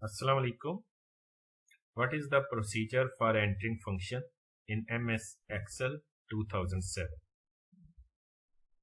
Assalamu alaikum. What is the procedure for entering function in MS Excel 2007?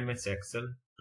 MS Excel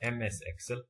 MS Excel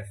F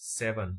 7,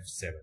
F7।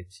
H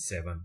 7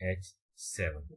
H7।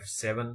F7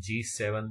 G7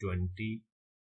20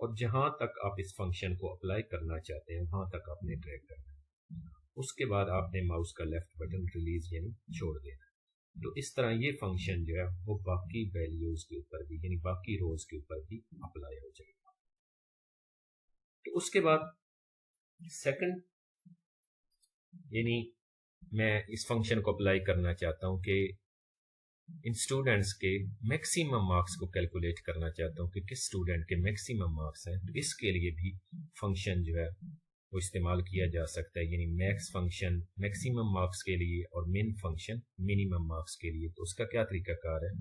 اور جہاں تک آپ اس function کو apply کرنا چاہتے ہیں وہاں تک آپ نے ڈریگ کرنا ہے. اس کے بعد آپ نے ماؤس کا لیفٹ بٹن ریلیز یعنی چھوڑ دینا. تو اس طرح یہ فنکشن جو ہے وہ باقی ویلیوز کے اوپر بھی یعنی باقی روز کے اوپر بھی اپلائی ہو جائے گا. تو اس کے بعد سیکنڈ یعنی میں اس فنکشن کو اپلائی کرنا چاہتا ہوں کہ ان اسٹوڈنٹس کے میکسیمم مارکس کو کیلکولیٹ کرنا چاہتا ہوں کہ کس اسٹوڈنٹ کے میکسیمم مارکس ہیں. تو اس کے لیے بھی فنکشن جو ہے وہ استعمال کیا جا سکتا ہے یعنی میکس فنکشن میکسیمم مارکس کے لیے اور من فنکشن منیمم مارکس کے لیے. تو اس کا کیا طریقہ کار ہے؟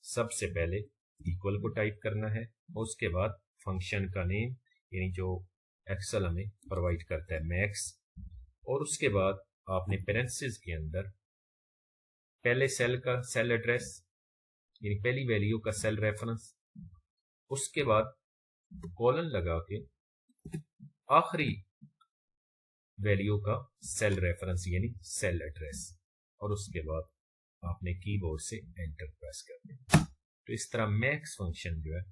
سب سے پہلے ایکول کو ٹائپ کرنا ہے اور اس کے بعد فنکشن کا نیم یعنی جو ایکسل ہمیں پرووائڈ کرتا ہے میکس, اور اس کے بعد آپ نے پیرنتھسز کے اندر پہلے سیل کا سیل ایڈریس یعنی پہلی ویلیو کا سیل ریفرنس, اس کے بعد کولن لگا کے آخری ویلیو کا سیل ریفرنس یعنی سیل ایڈریس, اور اس کے بعد آپ نے کی بورڈ سے انٹر پریس کر دیا. تو اس طرح میکس فنکشن جو ہے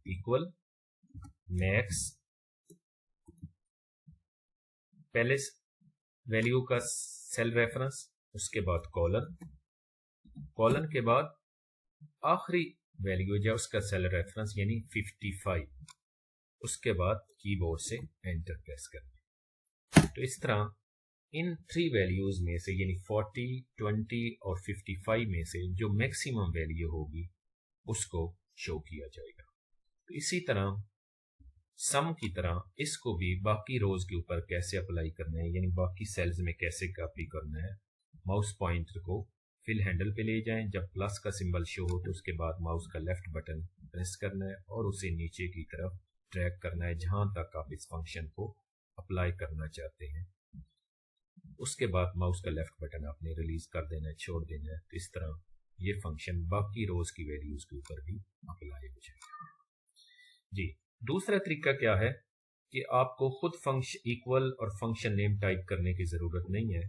ایکول میکس پہلے ویلیو کا سیل ریفرنس, اس کے بعد کولن کے بعد آخری ویلیو جو اس کا سیل ریفرنس یعنی 55, اس کے بعد کی بورڈ سے انٹر پریس کریں. تو اس طرح ان 3 ویلیوز میں سے یعنی 40, 20 اور 55 میں سے جو میکسیمم ویلیو ہوگی اس کو شو کیا جائے گا. تو اسی طرح سم کی طرح اس کو بھی باقی روز کے اوپر کیسے اپلائی کرنا ہے یعنی باقی سیلز میں کیسے کاپی کرنا ہے. ماؤس پوائنٹر کو فل ہینڈل پہ لے جائیں, جب پلس کا سمبل شو ہو تو اس کے بعد ماؤس کا لیفٹ بٹن پریس کرنا ہے اور اسے نیچے کی طرف ڈریگ کرنا ہے جہاں تک آپ اس فنکشن کو اپلائی کرنا چاہتے ہیں. اس کے بعد ماؤس کا لیفٹ بٹن آپ نے ریلیز کر دینا ہے, چھوڑ دینا ہے. تو اس طرح یہ فنکشن باقی روز کی ویلیوز کے اوپر بھی اپلائی ہو جائے گا. جی دوسرا طریقہ کیا ہے کہ آپ کو خود فنکشن ایکول اور فنکشن نیم ٹائپ کرنے کی ضرورت نہیں ہے.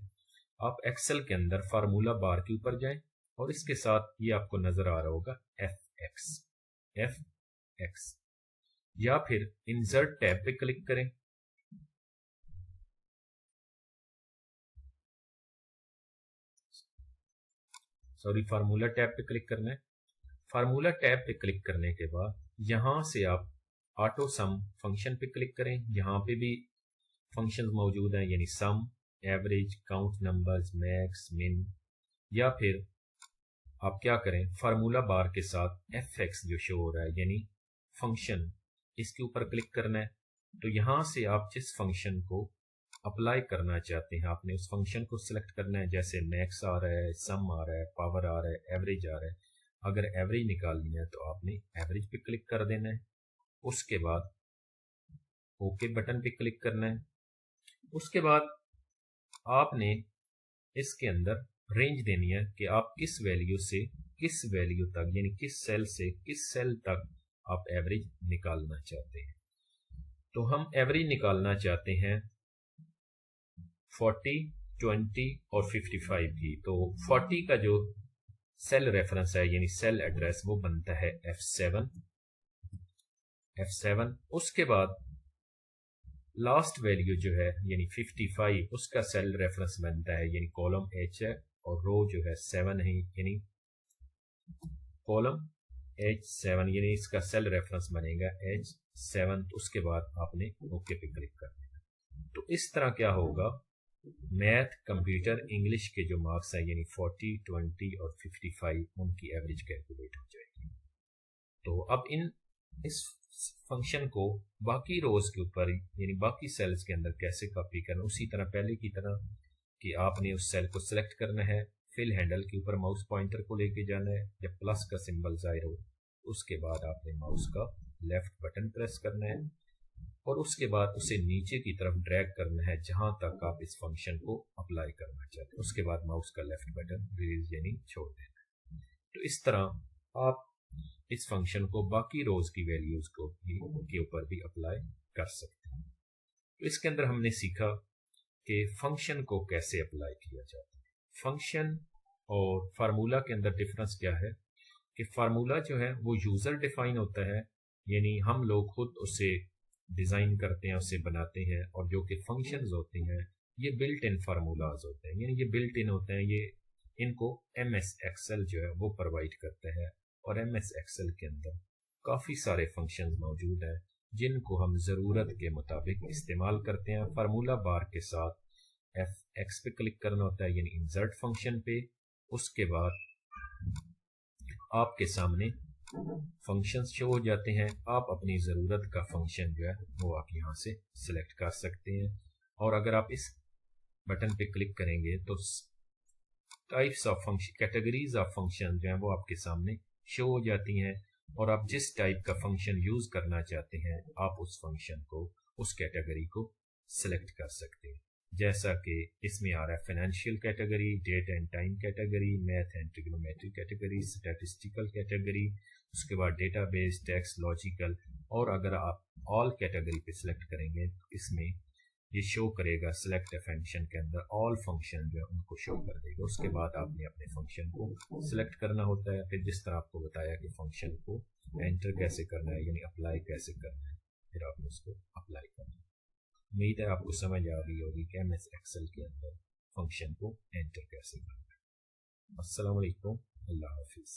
آپ ایکسل کے اندر فارمولا بار کے اوپر جائیں اور اس کے ساتھ یہ آپ کو نظر آ رہا ہوگا ایف ایکس, یا پھر انسرٹ ٹیب پہ کلک کریں. فارمولا ٹیب پہ کلک کرنا ہے. فارمولا ٹیب پہ کلک کرنے کے بعد یہاں سے آپ آٹو سم فنکشن پہ کلک کریں. یہاں پہ بھی فنکشن موجود ہیں یعنی سم, ایوریج, کاؤنٹ نمبرز, میکس, من, یا پھر آپ کیا کریں فارمولا بار کے ساتھ ایف ایکس جو شو ہو رہا ہے یعنی فنکشن, اس کے اوپر کلک کرنا ہے. تو یہاں سے آپ جس فنکشن کو اپلائی کرنا چاہتے ہیں آپ نے اس فنکشن کو سلیکٹ کرنا ہے. جیسے میکس آ رہا ہے, سم آ رہا ہے, پاور آ رہا ہے, ایوریج آ رہا ہے. اگر ایوریج نکالنی ہے تو آپ نے ایوریج پہ کلک کر دینا ہے. اس کے بعد اوکے بٹن پہ کلک کرنا ہے. اس کے بعد آپ نے اس کے اندر رینج دینی ہے کہ آپ کس ویلیو سے کس ویلیو تک یعنی کس سیل سے کس سیل تک آپ ایوریج نکالنا چاہتے ہیں. تو ہم ایوریج نکالنا چاہتے ہیں 40, 20 اور 55 کی. تو 40 کا جو سیل ریفرنس ہے یعنی سیل ایڈریس وہ بنتا ہے F7. اس کے بعد لاسٹ ویلیو جو ہے یعنی 55 اس کا سیل ریفرنس بنتا ہے یعنی کولم H ہے اور رو جو ہے 7 ہے یعنی کولم H7 یعنی اس کا سیل ریفرنس بنے گا H7. اس کے بعد آپ نے اوکے پہ کلک کر دیا. تو اس طرح کیا ہوگا میتھ, کمپیوٹر, انگلش کے جو مارکس ہیں یعنی 40, 20 اور 55 ان کی ایوریج کیلکولیٹ ہو جائے گی. تو اب اس فنکشن کو باقی روز کے اوپر یعنی باقی سیلز کے اندر کیسے کاپی کرنا, اسی طرح پہلے کی طرح کہ آپ نے اس سیل کو سلیکٹ کرنا ہے, فل ہینڈل کے اوپر ماؤس پوائنٹر کو لے کے جانا ہے, جب پلس کا سمبل ظاہر ہو اس کے بعد آپ نے ماؤس کا لیفٹ بٹن پریس کرنا ہے اور اس کے بعد اسے نیچے کی طرف ڈریگ کرنا ہے جہاں تک آپ اس فنکشن کو اپلائی کرنا چاہتے ہیں. اس کے بعد ماؤس کا لیفٹ بٹن ریلیز یعنی چھوڑ دینا ہے. تو اس طرح آپ اس فنکشن کو باقی روز کی ویلیوز کو کے اوپر بھی اپلائی کر سکتے ہیں. تو اس کے اندر ہم نے سیکھا کہ فنکشن کو کیسے اپلائی کیا جاتا ہے. فنکشن اور فارمولا کے اندر ڈفرنس کیا ہے کہ فارمولا جو ہے وہ یوزر ڈیفائن ہوتا ہے، یعنی ہم لوگ خود اسے ڈیزائن کرتے ہیں، اسے بناتے ہیں، اور جو کہ فنکشنز ہوتے ہیں یہ بلٹ ان فارمولاز ہوتے ہیں، یعنی یہ بلٹ ان ہوتے ہیں، یہ ان کو ایم ایس ایکسل جو ہے وہ پرووائڈ کرتا ہے، اور ایم ایس ایکسل کے اندر کافی سارے فنکشنز موجود ہیں جن کو ہم ضرورت کے مطابق استعمال کرتے ہیں۔ فارمولا بار کے ساتھ ایف ایکس پہ کلک کرنا ہوتا ہے، یعنی انسرٹ فنکشن پہ، اس کے بعد آپ کے سامنے فنکشنز شو ہو جاتے ہیں، آپ اپنی ضرورت کا فنکشن جو ہے وہ آپ یہاں سے سلیکٹ کر سکتے ہیں، اور اگر آپ اس بٹن پہ کلک کریں گے تو types of function, categories of function جو ہیں وہ آپ کے سامنے شو ہو جاتی ہیں، اور آپ جس ٹائپ کا فنکشن یوز کرنا چاہتے ہیں آپ اس فنکشن کو، اس کیٹیگری کو سلیکٹ کر سکتے ہیں، جیسا کہ اس میں آ رہا ہے financial category, date and time category, math and trigonometry category, statistical category, اس کے بعد ڈیٹا بیس، ٹیکسٹ، لاجیکل، اور اگر آپ آل کیٹیگری پہ سلیکٹ کریں گے تو اس میں یہ شو کرے گا سلیکٹ فنکشن کے اندر آل فنکشن جو ہے ان کو شو کر دے گا۔ اس کے بعد آپ نے اپنے فنکشن کو سلیکٹ کرنا ہوتا ہے، پھر جس طرح آپ کو بتایا کہ فنکشن کو انٹر کیسے کرنا ہے، یعنی اپلائی کیسے کرنا ہے، پھر آپ نے اس کو اپلائی کرنا ہے۔ امید ہے آپ کو سمجھ آ گئی ہوگی کہ ایم ایس ایکسل کے اندر فنکشن کو انٹر کیسے کرنا ہے۔ السلام علیکم، اللہ حافظ۔